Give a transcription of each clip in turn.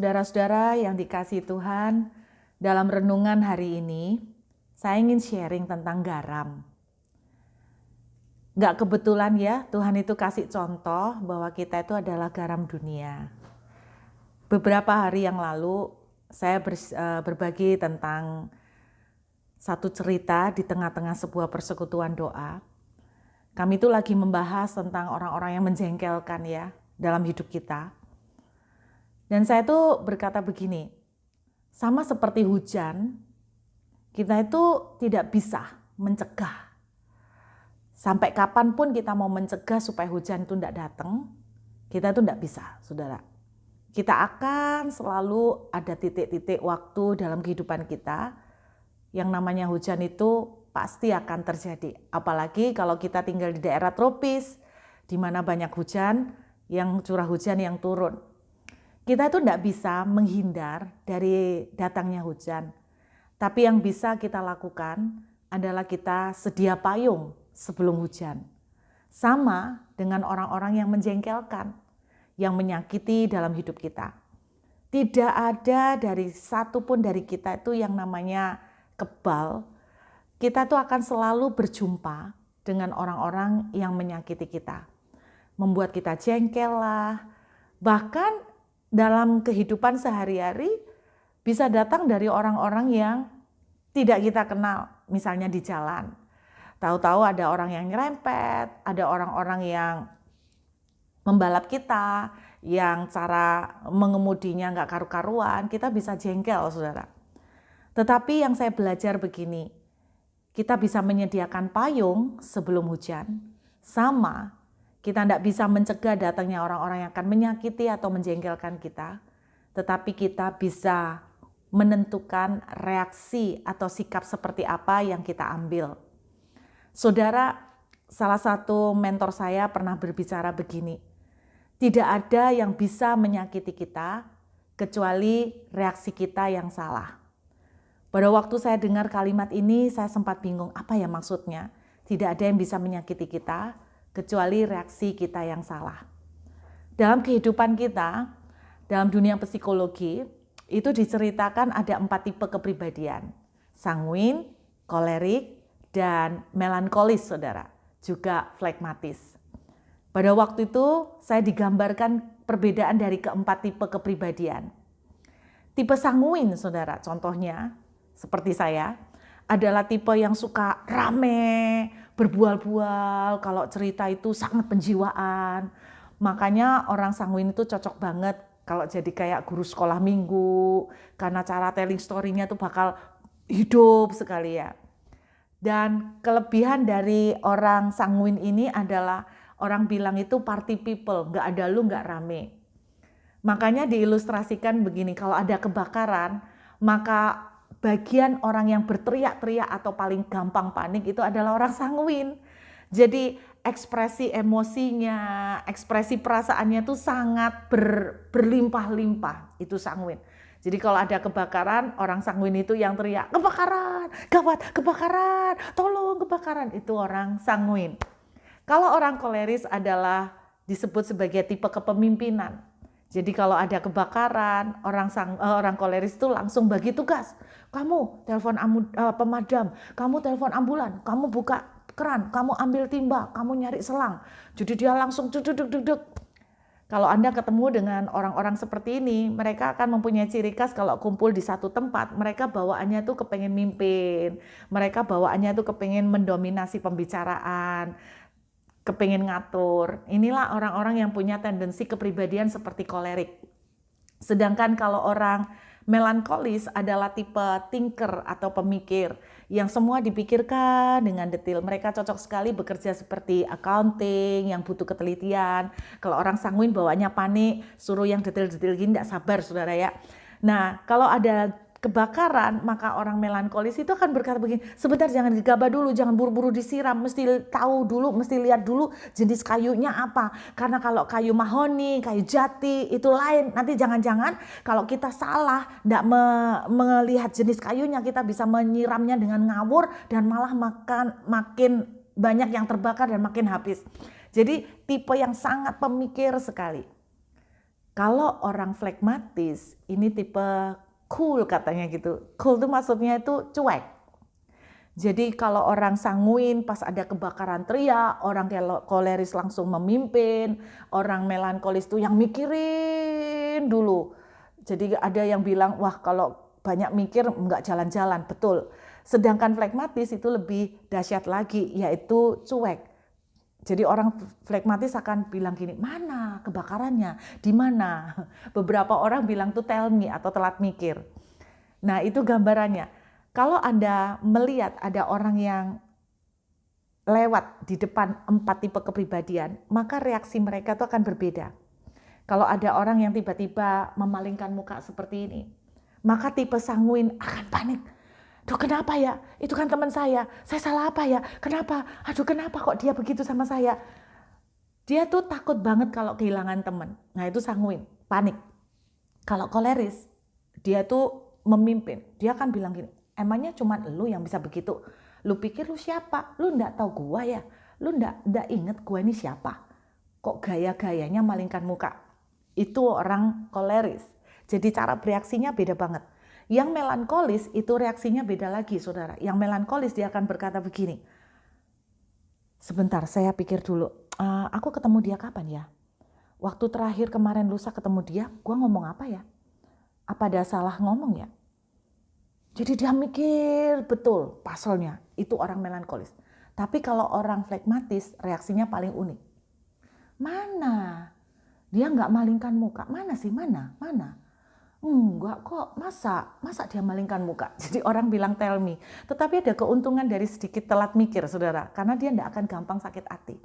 Saudara-saudara yang dikasihi Tuhan, dalam renungan hari ini, saya ingin sharing tentang garam. Nggak kebetulan ya, Tuhan itu kasih contoh bahwa kita itu adalah garam dunia. Beberapa hari yang lalu, saya berbagi tentang satu cerita di tengah-tengah sebuah persekutuan doa. Kami itu lagi membahas tentang orang-orang yang menjengkelkan ya, dalam hidup kita. Dan saya tuh berkata begini, sama seperti hujan, kita itu tidak bisa mencegah. Sampai kapanpun kita mau mencegah supaya hujan itu tidak datang, kita itu tidak bisa, saudara. Kita akan selalu ada titik-titik waktu dalam kehidupan kita, yang namanya hujan itu pasti akan terjadi. Apalagi kalau kita tinggal di daerah tropis, di mana banyak hujan, yang curah hujan yang turun. Kita itu tidak bisa menghindar dari datangnya hujan. Tapi yang bisa kita lakukan adalah kita sedia payung sebelum hujan. Sama dengan orang-orang yang menjengkelkan, yang menyakiti dalam hidup kita. Tidak ada dari satu pun dari kita itu yang namanya kebal. Kita tuh akan selalu berjumpa dengan orang-orang yang menyakiti kita. Membuat kita jengkel lah. Bahkan dalam kehidupan sehari-hari bisa datang dari orang-orang yang tidak kita kenal, misalnya di jalan. Tahu-tahu ada orang yang nyerempet, ada orang-orang yang membalap kita, yang cara mengemudinya nggak karu-karuan, kita bisa jengkel, saudara. Tetapi yang saya belajar begini, kita bisa menyediakan payung sebelum hujan, sama kita tidak bisa mencegah datangnya orang-orang yang akan menyakiti atau menjengkelkan kita, tetapi kita bisa menentukan reaksi atau sikap seperti apa yang kita ambil. Saudara, salah satu mentor saya pernah berbicara begini, tidak ada yang bisa menyakiti kita kecuali reaksi kita yang salah. Pada waktu saya dengar kalimat ini, saya sempat bingung, apa ya maksudnya? Tidak ada yang bisa menyakiti kita, kecuali reaksi kita yang salah. Dalam kehidupan kita, dalam dunia psikologi, itu diceritakan ada 4 tipe kepribadian. Sanguin, kolerik, dan melankolis, saudara. Juga flegmatis. Pada waktu itu, saya digambarkan perbedaan dari keempat tipe kepribadian. Tipe sanguin, saudara, contohnya, seperti saya, adalah tipe yang suka rame, berbual-bual, kalau cerita itu sangat penjiwaan. Makanya orang sanguin itu cocok banget kalau jadi kayak guru sekolah minggu, karena cara telling story-nya tuh bakal hidup sekali ya. Dan kelebihan dari orang sanguin ini adalah orang bilang itu party people, nggak ada lu nggak rame. Makanya diilustrasikan begini, kalau ada kebakaran, maka bagian orang yang berteriak-teriak atau paling gampang panik itu adalah orang sanguin. Jadi ekspresi emosinya, ekspresi perasaannya itu sangat berlimpah-limpah, itu sanguin. Jadi kalau ada kebakaran, orang sanguin itu yang teriak, kebakaran, gawat, kebakaran, tolong kebakaran, itu orang sanguin. Kalau orang koleris adalah disebut sebagai tipe kepemimpinan. Jadi kalau ada kebakaran, orang koleris itu langsung bagi tugas. Kamu telepon pemadam, kamu telepon ambulan, kamu buka keran, kamu ambil timba, kamu nyari selang. Jadi dia langsung duduk. Kalau Anda ketemu dengan orang-orang seperti ini, mereka akan mempunyai ciri khas kalau kumpul di satu tempat, mereka bawaannya tuh kepengen mimpin, mereka bawaannya tuh kepengen mendominasi pembicaraan, kepengen ngatur. Inilah orang-orang yang punya tendensi kepribadian seperti kolerik. Sedangkan kalau orang melankolis adalah tipe thinker atau pemikir yang semua dipikirkan dengan detail. Mereka cocok sekali bekerja seperti accounting yang butuh ketelitian. Kalau orang sanguin bawaannya panik, suruh yang detail-detail gini tidak sabar, saudara ya. Nah, kalau ada kebakaran, maka orang melankolis itu akan berkata begini, sebentar jangan gegabah dulu, jangan buru-buru disiram, mesti tahu dulu, mesti lihat dulu jenis kayunya apa. Karena kalau kayu mahoni, kayu jati itu lain, nanti jangan-jangan kalau kita salah, tidak melihat jenis kayunya, kita bisa menyiramnya dengan ngawur dan malah makin banyak yang terbakar dan makin habis. Jadi tipe yang sangat pemikir sekali. Kalau orang flekmatis, ini tipe cool katanya gitu. Cool itu maksudnya itu cuek. Jadi kalau orang sanguin pas ada kebakaran teriak, orang koleris langsung memimpin, orang melankolis tuh yang mikirin dulu. Jadi ada yang bilang, wah kalau banyak mikir nggak jalan-jalan, betul. Sedangkan flekmatis itu lebih dahsyat lagi, yaitu cuek. Jadi orang flekmatis akan bilang gini, mana kebakarannya, di mana? Beberapa orang bilang tuh tell me atau telat mikir. Nah itu gambarannya. Kalau Anda melihat ada orang yang lewat di depan 4 tipe kepribadian, maka reaksi mereka tuh akan berbeda. Kalau ada orang yang tiba-tiba memalingkan muka seperti ini, maka tipe sanguin akan panik. Duh kenapa ya? Itu kan teman saya salah apa ya? Kenapa? Aduh kenapa kok dia begitu sama saya? Dia tuh takut banget kalau kehilangan teman. Nah itu sanguin, panik. Kalau koleris, dia tuh memimpin. Dia kan bilang gini, emangnya cuma lu yang bisa begitu? Lu pikir lu siapa? Lu nggak tahu gua ya? Lu nggak inget gua ini siapa? Kok gaya-gayanya malingkan muka? Itu orang koleris. Jadi cara bereaksinya beda banget. Yang melankolis itu reaksinya beda lagi, saudara. Yang melankolis dia akan berkata begini, sebentar saya pikir dulu, aku ketemu dia kapan ya? Waktu terakhir kemarin lusa ketemu dia, gua ngomong apa ya? Apa ada salah ngomong ya? Jadi dia mikir betul pasalnya, itu orang melankolis. Tapi kalau orang flekmatis, reaksinya paling unik. Mana? Dia nggak malingkan muka. Mana sih? Mana? Enggak kok, masa dia malingkan muka. Jadi orang bilang tell me. Tetapi ada keuntungan dari sedikit telat mikir, saudara. Karena dia nggak akan gampang sakit hati.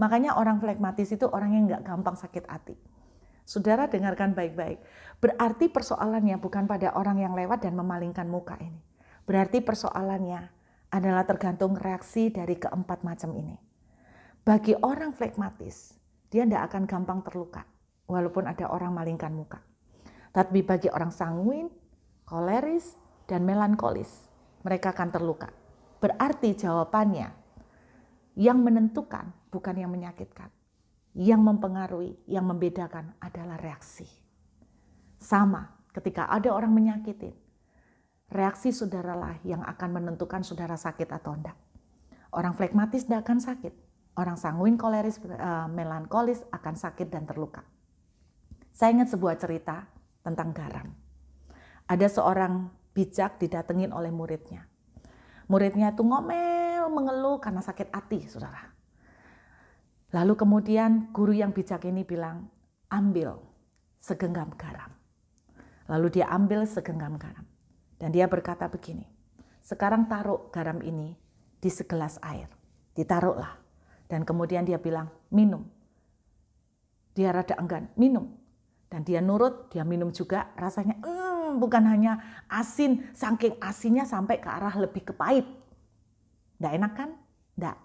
Makanya orang flekmatis itu orang yang nggak gampang sakit hati. Saudara dengarkan baik-baik. Berarti persoalannya bukan pada orang yang lewat dan memalingkan muka ini. Berarti persoalannya adalah tergantung reaksi dari keempat macam ini. Bagi orang flekmatis, dia tidak akan gampang terluka, walaupun ada orang malingkan muka. Tapi bagi orang sanguin, koleris, dan melankolis, mereka akan terluka. Berarti jawabannya, yang menentukan bukan yang menyakitkan. Yang mempengaruhi, yang membedakan adalah reaksi. Sama ketika ada orang menyakitin, reaksi saudaralah yang akan menentukan saudara sakit atau enggak. Orang flekmatis tidak akan sakit. Orang sanguin, koleris, melankolis akan sakit dan terluka. Saya ingat sebuah cerita tentang garam. Ada seorang bijak didatengin oleh muridnya. Muridnya itu ngomel, mengeluh karena sakit hati, saudara. Lalu kemudian guru yang bijak ini bilang, ambil segenggam garam. Lalu dia ambil segenggam garam. Dan dia berkata begini, sekarang taruh garam ini di segelas air. Ditaruhlah. Dan kemudian dia bilang, minum. Dia rada enggan, minum. Dan dia nurut, dia minum juga, rasanya bukan hanya asin, saking asinnya sampai ke arah lebih ke pahit. Nggak enak kan? Nggak.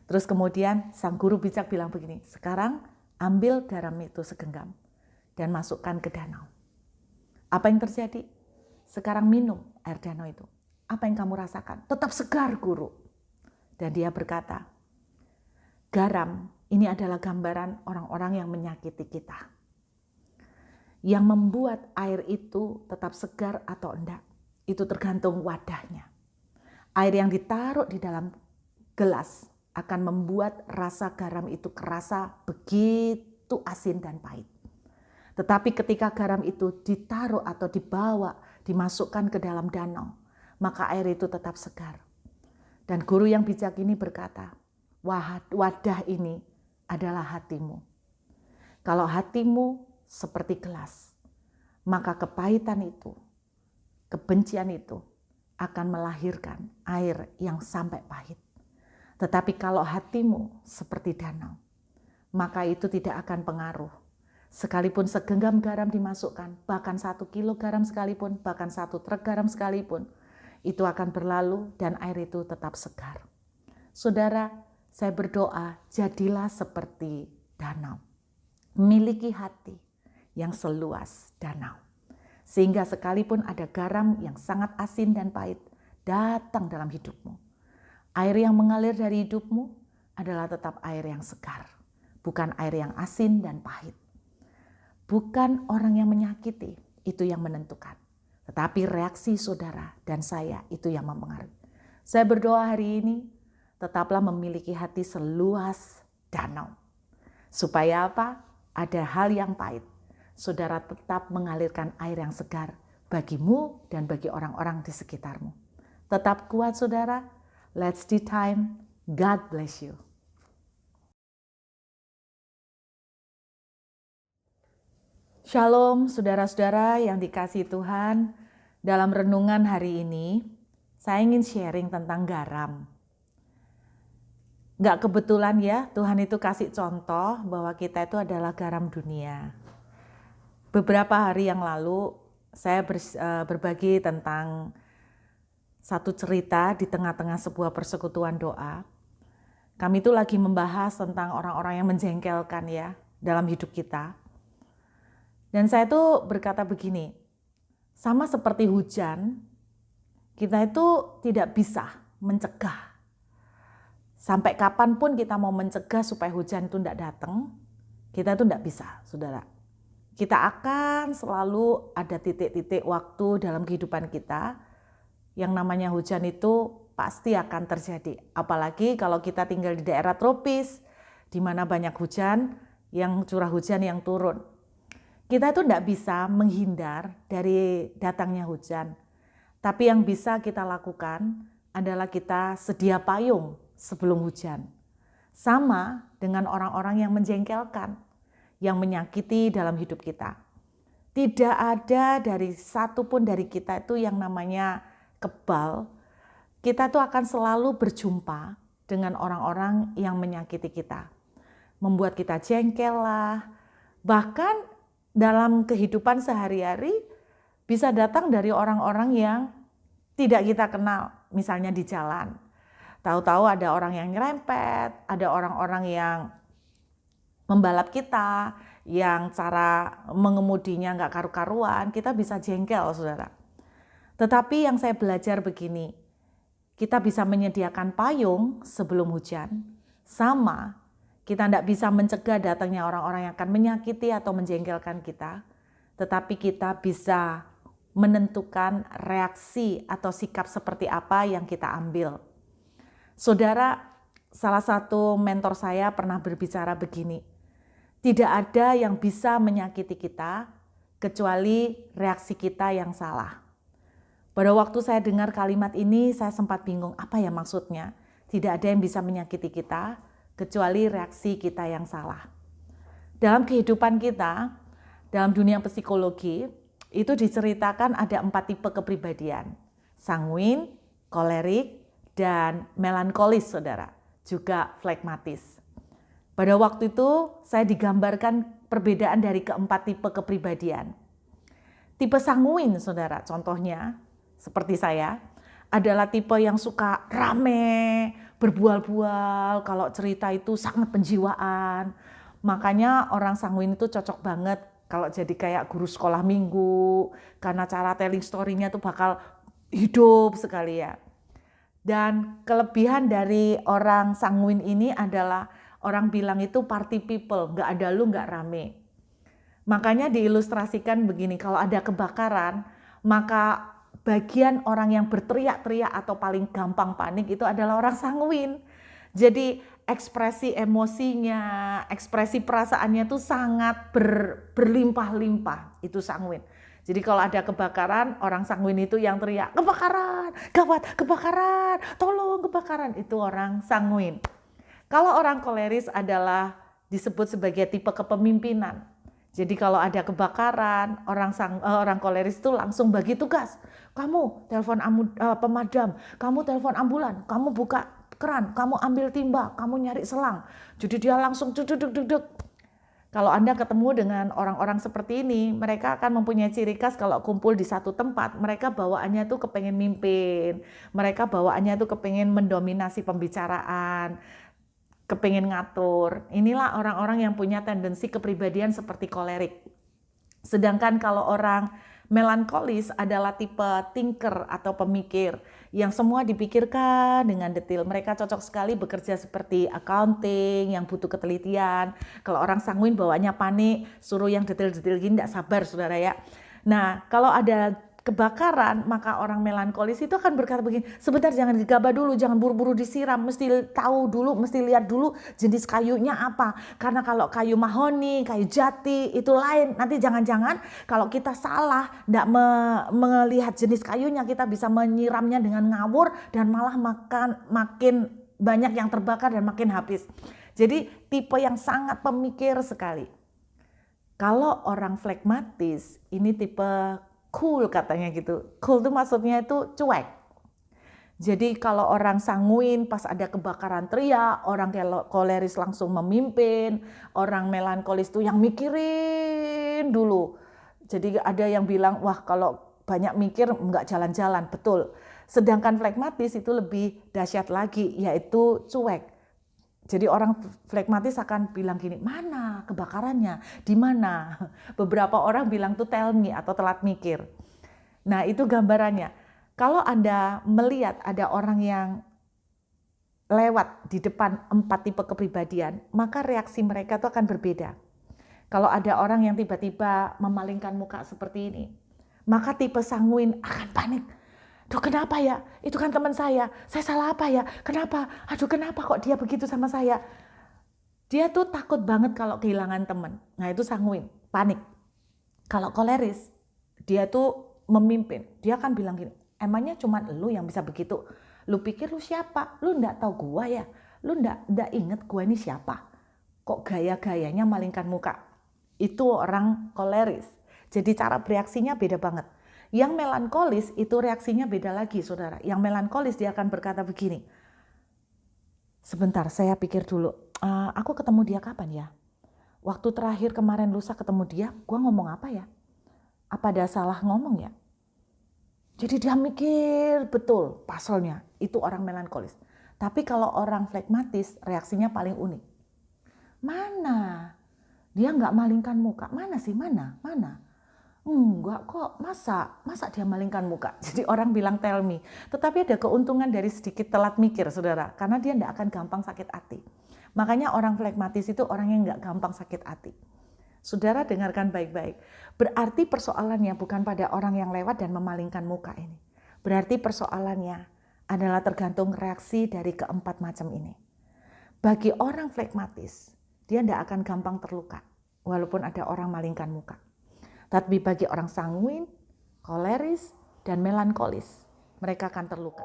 Terus kemudian sang guru bijak bilang begini, sekarang ambil garam itu segenggam dan masukkan ke danau. Apa yang terjadi? Sekarang minum air danau itu. Apa yang kamu rasakan? Tetap segar, guru. Dan dia berkata, garam ini adalah gambaran orang-orang yang menyakiti kita. Yang membuat air itu tetap segar atau enggak, itu tergantung wadahnya. Air yang ditaruh di dalam gelas akan membuat rasa garam itu kerasa begitu asin dan pahit. Tetapi ketika garam itu ditaruh atau dibawa, dimasukkan ke dalam danau, maka air itu tetap segar. Dan guru yang bijak ini berkata, wadah ini adalah hatimu. Kalau hatimu seperti gelas, maka kepahitan itu, kebencian itu akan melahirkan air yang sampai pahit. Tetapi kalau hatimu seperti danau, maka itu tidak akan pengaruh. Sekalipun segenggam garam dimasukkan, bahkan 1 kilo garam sekalipun, bahkan 1 truk garam sekalipun, itu akan berlalu dan air itu tetap segar. Saudara, saya berdoa, jadilah seperti danau. Miliki hati yang seluas danau. Sehingga sekalipun ada garam yang sangat asin dan pahit datang dalam hidupmu, air yang mengalir dari hidupmu adalah tetap air yang segar, bukan air yang asin dan pahit. bukan orang yang menyakiti itu yang menentukan, tetapi reaksi saudara dan saya itu yang mempengaruhi. Saya berdoa hari ini, tetaplah memiliki hati seluas danau. Supaya apa? Ada hal yang pahit, saudara tetap mengalirkan air yang segar bagimu dan bagi orang-orang di sekitarmu. Tetap kuat saudara, let's the time, God bless you. Shalom saudara-saudara yang dikasihi Tuhan, dalam renungan hari ini, saya ingin sharing tentang garam. Nggak kebetulan ya, Tuhan itu kasih contoh bahwa kita itu adalah garam dunia. Beberapa hari yang lalu, saya berbagi tentang satu cerita di tengah-tengah sebuah persekutuan doa. Kami itu lagi membahas tentang orang-orang yang menjengkelkan ya, dalam hidup kita. Dan saya itu berkata begini, sama seperti hujan, kita itu tidak bisa mencegah. Sampai kapanpun kita mau mencegah supaya hujan itu tidak datang, kita itu tidak bisa, saudara. Kita akan selalu ada titik-titik waktu dalam kehidupan kita, yang namanya hujan itu pasti akan terjadi. Apalagi kalau kita tinggal di daerah tropis, di mana banyak hujan, yang curah hujan yang turun. Kita itu tidak bisa menghindar dari datangnya hujan. Tapi yang bisa kita lakukan adalah kita sedia payung sebelum hujan. Sama dengan orang-orang yang menjengkelkan, yang menyakiti dalam hidup kita. Tidak ada dari satu pun dari kita itu yang namanya kebal. Kita tuh akan selalu berjumpa dengan orang-orang yang menyakiti kita. Membuat kita jengkel lah. Bahkan dalam kehidupan sehari-hari bisa datang dari orang-orang yang tidak kita kenal, misalnya di jalan. Tahu-tahu ada orang yang nyerempet, ada orang-orang yang membalap kita, yang cara mengemudinya nggak karu-karuan, kita bisa jengkel, saudara. Tetapi yang saya belajar begini, kita bisa menyediakan payung sebelum hujan, sama kita tidak bisa mencegah datangnya orang-orang yang akan menyakiti atau menjengkelkan kita, tetapi kita bisa menentukan reaksi atau sikap seperti apa yang kita ambil. Saudara, salah satu mentor saya pernah berbicara begini, tidak ada yang bisa menyakiti kita kecuali reaksi kita yang salah. Pada waktu saya dengar kalimat ini, saya sempat bingung, apa ya maksudnya? Tidak ada yang bisa menyakiti kita kecuali reaksi kita yang salah. Dalam kehidupan kita, dalam dunia psikologi, itu diceritakan ada 4 tipe kepribadian. Sanguin, kolerik, dan melankolis, saudara. Juga flegmatis. Pada waktu itu, saya digambarkan perbedaan dari keempat tipe kepribadian. Tipe sanguin, saudara, contohnya, seperti saya, adalah tipe yang suka rame, berbual-bual, kalau cerita itu sangat penjiwaan. Makanya orang sanguin itu cocok banget kalau jadi kayak guru sekolah minggu, karena cara telling story-nya tuh bakal hidup sekali ya. Dan kelebihan dari orang sanguin ini adalah orang bilang itu party people, nggak ada lu nggak rame. Makanya diilustrasikan begini, kalau ada kebakaran, maka bagian orang yang berteriak-teriak atau paling gampang panik itu adalah orang sanguin. Jadi ekspresi emosinya, ekspresi perasaannya itu sangat berlimpah-limpah, itu sanguin. Jadi kalau ada kebakaran, orang sanguin itu yang teriak, kebakaran, gawat, kebakaran, tolong kebakaran, itu orang sanguin. Kalau orang koleris adalah disebut sebagai tipe kepemimpinan. Jadi kalau ada kebakaran, orang koleris itu langsung bagi tugas. Kamu telepon pemadam, kamu telepon ambulan, kamu buka keran, kamu ambil timba, kamu nyari selang. Jadi dia langsung duduk. Kalau Anda ketemu dengan orang-orang seperti ini, mereka akan mempunyai ciri khas kalau kumpul di satu tempat, mereka bawaannya tuh kepengen mimpin, mereka bawaannya tuh kepengen mendominasi pembicaraan, kepengen ngatur. Inilah orang-orang yang punya tendensi kepribadian seperti kolerik. Sedangkan kalau orang Melankolis adalah tipe thinker atau pemikir yang semua dipikirkan dengan detail. Mereka cocok sekali bekerja seperti accounting yang butuh ketelitian. Kalau orang sanguin bawaannya panik, suruh yang detail-detail gini tidak sabar saudara ya. Nah kalau ada kebakaran, maka orang melankolis itu akan berkata begini, sebentar jangan gegabah dulu, jangan buru-buru disiram, mesti tahu dulu, mesti lihat dulu jenis kayunya apa. Karena kalau kayu mahoni, kayu jati itu lain, nanti jangan-jangan kalau kita salah, tidak melihat jenis kayunya, kita bisa menyiramnya dengan ngawur dan malah makin banyak yang terbakar dan makin habis. Jadi tipe yang sangat pemikir sekali. Kalau orang flegmatis, ini tipe cool katanya gitu. Cool itu maksudnya itu cuek. Jadi kalau orang sanguin pas ada kebakaran teriak, orang koleris langsung memimpin, orang melankolis itu yang mikirin dulu. Jadi ada yang bilang, wah kalau banyak mikir enggak jalan-jalan, betul. Sedangkan flegmatis itu lebih dahsyat lagi, yaitu cuek. Jadi orang flegmatis akan bilang gini, mana kebakarannya, di mana? Beberapa orang bilang tuh tell me atau telat mikir. Nah itu gambarannya. Kalau Anda melihat ada orang yang lewat di depan 4 tipe kepribadian, maka reaksi mereka tuh akan berbeda. Kalau ada orang yang tiba-tiba memalingkan muka seperti ini, maka tipe sanguin akan panik. Duh kenapa ya? Itu kan teman saya salah apa ya? Kenapa? Aduh kenapa kok dia begitu sama saya? Dia tuh takut banget kalau kehilangan teman. Nah itu sanguin, panik. Kalau koleris, dia tuh memimpin. Dia kan bilang gini, emangnya cuma lu yang bisa begitu? Lu pikir lu siapa? Lu ndak tahu gua ya? Lu ndak inget gua ini siapa? Kok gaya-gayanya malingkan muka? Itu orang koleris. Jadi cara bereaksinya beda banget. Yang melankolis itu reaksinya beda lagi saudara. Yang melankolis dia akan berkata begini, sebentar saya pikir dulu, aku ketemu dia kapan ya? Waktu terakhir kemarin lusa ketemu dia, gua ngomong apa ya? Apa ada salah ngomong ya? Jadi dia mikir betul pasalnya, itu orang melankolis. Tapi kalau orang flegmatis reaksinya paling unik. Mana? Dia nggak malingkan muka, mana sih, mana? Enggak kok, masa dia malingkan muka. Jadi orang bilang tell me. Tetapi ada keuntungan dari sedikit telat mikir saudara, karena dia tidak akan gampang sakit hati. Makanya orang flegmatis itu orang yang nggak gampang sakit hati. Saudara dengarkan baik-baik. Berarti persoalannya bukan pada orang yang lewat dan memalingkan muka ini. Berarti persoalannya adalah tergantung reaksi dari keempat macam ini. Bagi orang flegmatis, dia tidak akan gampang terluka, walaupun ada orang malingkan muka. Tapi bagi orang sanguin, koleris, dan melankolis, mereka akan terluka.